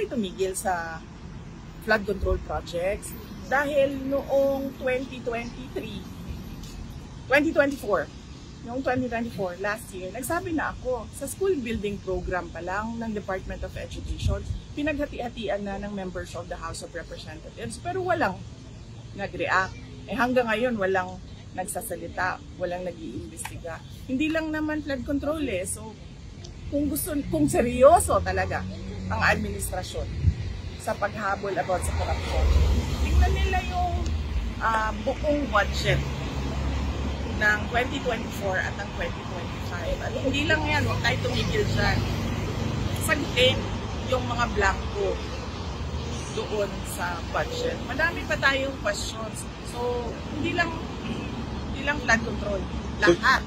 tumigil sa flood control projects dahil noong 2024, last year, nagsabi na ako, sa school building program pa lang ng Department of Education, pinaghati-hatian na ng members of the House of Representatives, pero walang nag-react. Hanggang ngayon, walang nagsasalita, walang nag-iimbestiga. Hindi lang naman flood control so kung seryoso talaga ang administrasyon sa paghabol about sa corruption, tingnan nila yung buong budget ng 2024 at ng 2025. At hindi lang yan, huwag tayo tumigil dyan. Sagutin yung mga blanco doon sa budget. Madami pa tayong questions. So, hindi lang flood control. Lahat.